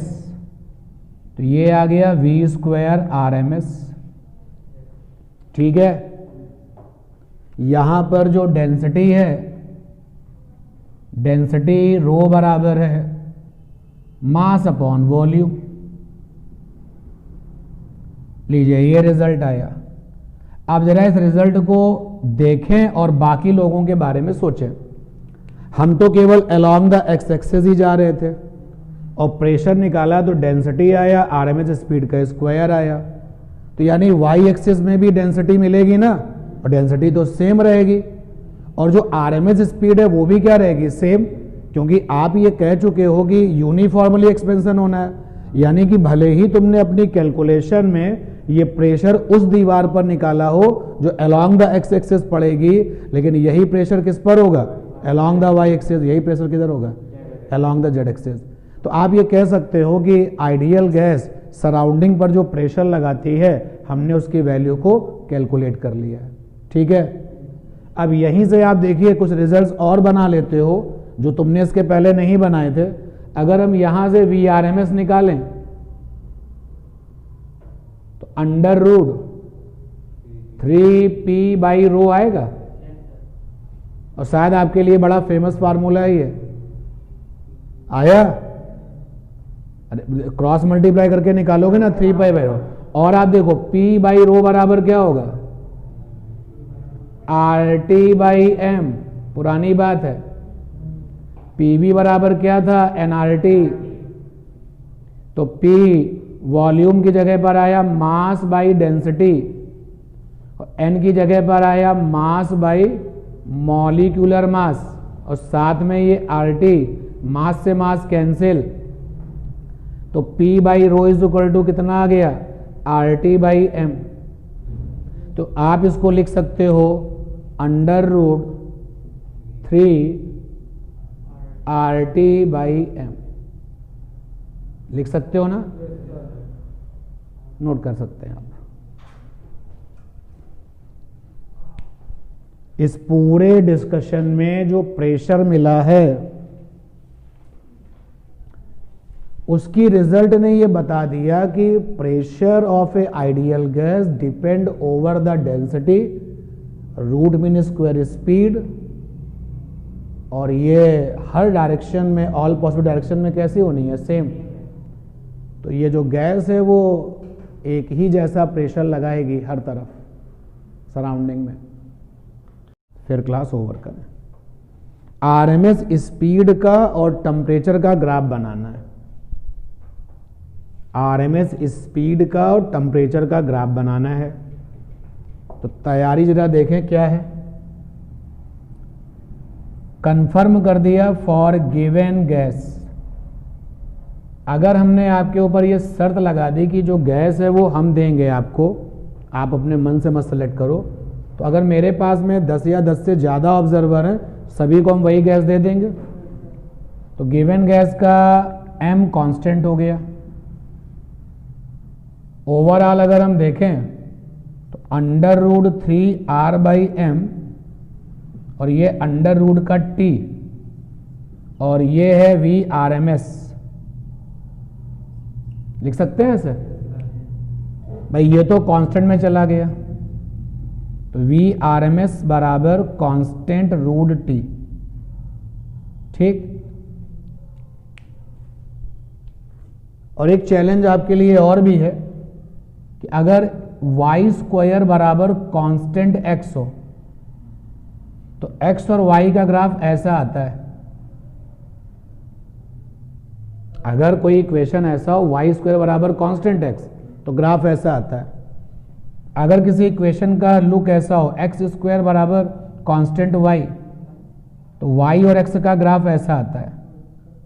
तो ये आ गया V स्क्वायर RMS। ठीक है, यहां पर जो डेंसिटी है, डेंसिटी रो बराबर है मास अपॉन वॉल्यूम। लीजिए ये रिजल्ट आया। आप जरा इस रिजल्ट को देखें और बाकी लोगों के बारे में सोचें। हम तो केवल अलोंग द एक्स एक्सिस ही जा रहे थे और प्रेशर निकाला तो डेंसिटी आया, आरएमएस स्पीड का स्क्वायर आया। तो यानी वाई एक्सिस में भी डेंसिटी मिलेगी ना, और डेंसिटी तो सेम रहेगी, और जो आरएमएस स्पीड है वो भी क्या रहेगी, सेम। क्योंकि आप ये कह चुके हो कि यूनिफॉर्मली एक्सपेंशन होना है, यानी कि भले ही तुमने अपनी कैलकुलेशन में ये प्रेशर उस दीवार पर निकाला हो जो अलोंग द एक्स एक्सिस पड़ेगी, लेकिन यही प्रेशर किस पर होगा, अलोंग द वाई एक्सिस। यही प्रेशर किधर होगा, अलोंग द जेड एक्सिस। तो आप ये कह सकते हो कि आइडियल गैस सराउंडिंग पर जो प्रेशर लगाती है, हमने उसकी वैल्यू को कैलकुलेट कर लिया है। ठीक है, अब यहीं से आप देखिए कुछ रिजल्ट्स और बना लेते हो जो तुमने इसके पहले नहीं बनाए थे। अगर हम यहां से VRMS निकालें तो under root 3P by rho आएगा, और शायद आपके लिए बड़ा फेमस फार्मूला है ये, आया। अरे क्रॉस मल्टीप्लाई करके निकालोगे ना 3 पाई बाई रो, और आप देखो P बाई रो बराबर क्या होगा, RT बाई M। पुरानी बात है, PV बराबर क्या था, nRT। तो P वॉल्यूम की जगह पर आया मास बाई डेंसिटी, और N की जगह पर आया मास बाई मॉलिक्यूलर मास, और साथ में ये RT, मास से मास कैंसिल। तो P by rho is equal to कितना आ गया, RT बाई M। तो आप इसको लिख सकते हो under root 3 RT by M। लिख सकते हो ना, नोट कर सकते हैं आप। इस पूरे डिस्कशन में जो प्रेशर मिला है उसकी रिजल्ट ने ये बता दिया कि pressure of a ideal gas depend over the density, root mean square speed, और ये हर डायरेक्शन में, ऑल पॉसिबल डायरेक्शन में कैसी होनी है, सेम। तो ये जो गैस है वो एक ही जैसा प्रेशर लगाएगी हर तरफ सराउंडिंग में। फिर क्लास ओवर करें। आरएमएस स्पीड का और टेम्परेचर का ग्राफ बनाना है। आरएमएस स्पीड का और टेम्परेचर का ग्राफ बनाना है। तो तैयारी जरा देखें क्या है। कंफर्म कर दिया फॉर गिवन गैस। अगर हमने आपके ऊपर ये शर्त लगा दी कि जो गैस है वो हम देंगे आपको, आप अपने मन से मत सेलेक्ट करो, तो अगर मेरे पास में 10 या 10 से ज़्यादा ऑब्जर्वर हैं, सभी को हम वही गैस दे देंगे। तो गिवन गैस का m कांस्टेंट हो गया। ओवरऑल अगर हम देखें तो under root 3R by M, और ये अंडर रूट का t, और ये है VRMS। लिख सकते हैं ऐसे भाई, ये तो कांस्टेंट में चला गया, तो VRMS बराबर कांस्टेंट रूट t। ठीक। और एक चैलेंज आपके लिए और भी है कि अगर y स्क्वायर बराबर कांस्टेंट x हो तो x और y का ग्राफ ऐसा आता है। अगर कोई इक्वेशन ऐसा हो वाई स्क्वायर बराबर कांस्टेंट एक्स तो ग्राफ ऐसा आता है। अगर किसी इक्वेशन का लुक ऐसा हो एक्स स्क्वायर बराबर कांस्टेंट वाई तो वाई और एक्स का ग्राफ ऐसा आता है।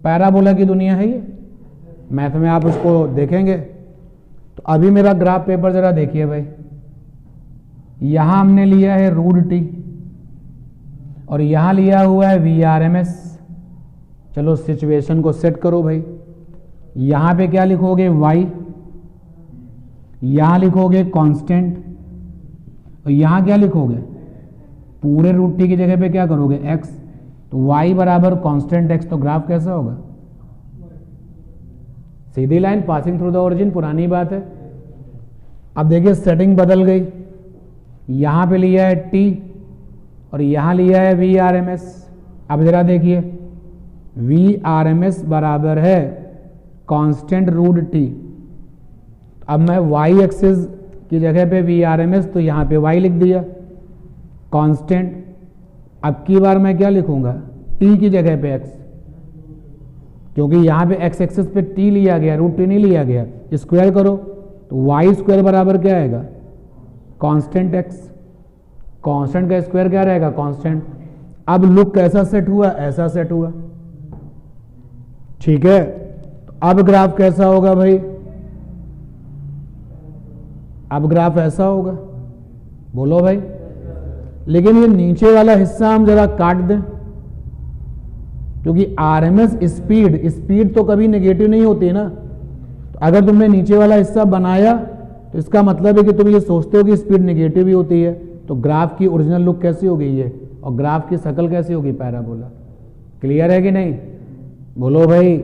पैराबोला की दुनिया है ये, मैथ में आप उसको देखेंगे। तो अभी मेरा ग्राफ पेपर जरा देखिए भाई, यहां हमने लिया है √t और यहां लिया हुआ है VRMS। चलो सिचुएशन को सेट करो भाई, यहां पे क्या लिखोगे y, यहां लिखोगे कांस्टेंट और यहां क्या लिखोगे पूरे √t की जगह पे क्या करोगे x। तो y बराबर कांस्टेंट x, तो ग्राफ कैसा होगा? सीधी line passing through the origin, पुरानी बात है। अब देखिए सेटिंग बदल गई, यहां पे लिया है t और यहां लिया है VRMS। अब जरा देखिए VRMS बराबर है कांस्टेंट √t। अब मैं y एक्सिस की जगह पे VRMS तो यहां पे y लिख दिया कांस्टेंट। अब की बार मैं क्या लिखूंगा t की जगह पे x, क्योंकि यहां पे x एक्सिस पे t लिया गया, √t नहीं लिया गया। स्क्वायर करो तो y स्क्वायर बराबर क्या आएगा कांस्टेंट x। कांस्टेंट का स्क्वायर क्या रहेगा कांस्टेंट। अब लुक कैसा सेट हुआ? ऐसा सेट हुआ, ठीक है। तो अब ग्राफ कैसा होगा भाई? अब ग्राफ ऐसा होगा, बोलो भाई। लेकिन ये नीचे वाला हिस्सा हम जरा काट दें, क्योंकि RMS स्पीड तो कभी नेगेटिव नहीं होती ना। तो अगर तुमने नीचे वाला हिस्सा बनाया तो इसका मतलब है कि तुम ये सोचते हो कि स्पीड नेगेटिव ही होती है। तो ग्राफ की ओरिजिनल लुक कैसी होगी ये, और ग्राफ की शक्ल कैसी होगी पैराबोला। क्लियर है कि नहीं? बोलो भाई,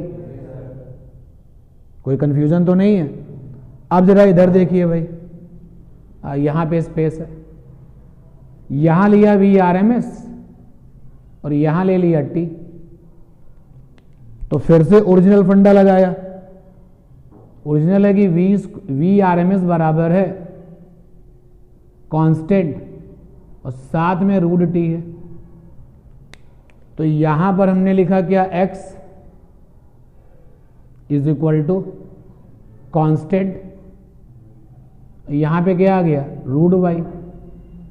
कोई कंफ्यूजन तो नहीं है? अब जरा इधर देखिए भाई, यहां पे स्पेस है, यहां लिया VRMS और यहां ले लिया t। तो फिर से ओरिजिनल फंडा लगाया। ओरिजिनल है कि VRMS बराबर है कांस्टेंट और साथ में √t है। तो यहां पर हमने लिखा क्या x is equal to constant, यहां पे क्या आ गया √y।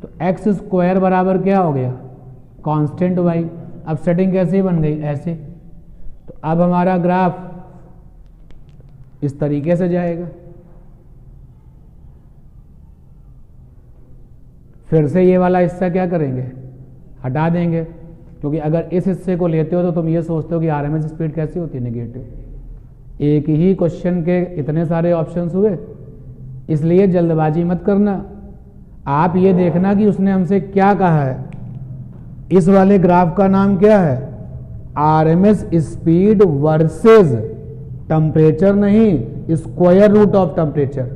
तो x स्क्वायर बराबर क्या हो गया कांस्टेंट y। अब सेटिंग कैसे बन गई? ऐसे। तो अब हमारा ग्राफ इस तरीके से जाएगा। फिर से ये वाला हिस्सा क्या करेंगे? हटा देंगे, क्योंकि अगर इस हिस्से को लेते हो तो तुम ये सोचते हो कि RMS स्पीड कैसी होती है नेगेटिव। एक ही क्वेश्चन के इतने सारे ऑप्शंस हुए, इसलिए जल्दबाजी मत करना। आप ये देखना कि उसने हमसे क्या कहा है। इस वाले ग्राफ का नाम क्या है? RMS स्पीड वर्सेस टेम्परेचर नहीं, स्क्वायर रूट ऑफ टेम्परेचर।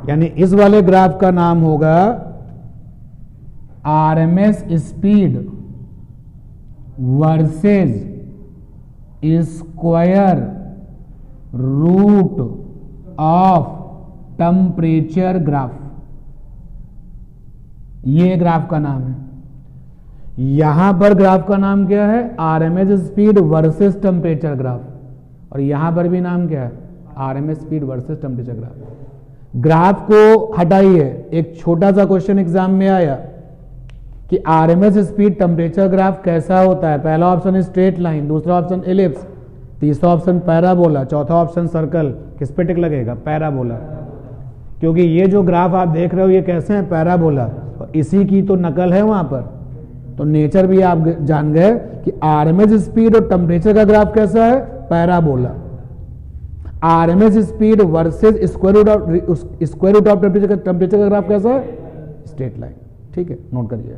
यानी इस वाले ग्राफ का नाम होगा RMS speed versus square root of temperature graph. ये ग्राफ का नाम है। यहां पर ग्राफ का नाम क्या है? RMS speed versus temperature graph. और यहां पर भी नाम क्या है? RMS speed versus temperature graph. Graph को हटाइए। एक छोटा सा क्वेश्चन एग्जाम में आया कि RMS स्पीड टेम्परेचर ग्राफ कैसा होता है। पहला ऑप्शन स्ट्रेट लाइन, दूसरा ऑप्शन एलिप्स, तीसरा ऑप्शन पैराबोला, चौथा ऑप्शन सर्कल। किस पे टिक लगेगा? पैराबोला। क्योंकि ये जो ग्राफ आप देख रहे हो ये कैसे हैं? पैराबोला। और इसी की तो नकल है वहां पर। तो नेचर भी आप जान गए कि RMS स्पीड और टेम्परेचर का ग्राफ कैसा है? Parabola. RMS speed versus square root of temperature का ग्राफ कैसा है? Straight line. ठीक है, नोट करिए।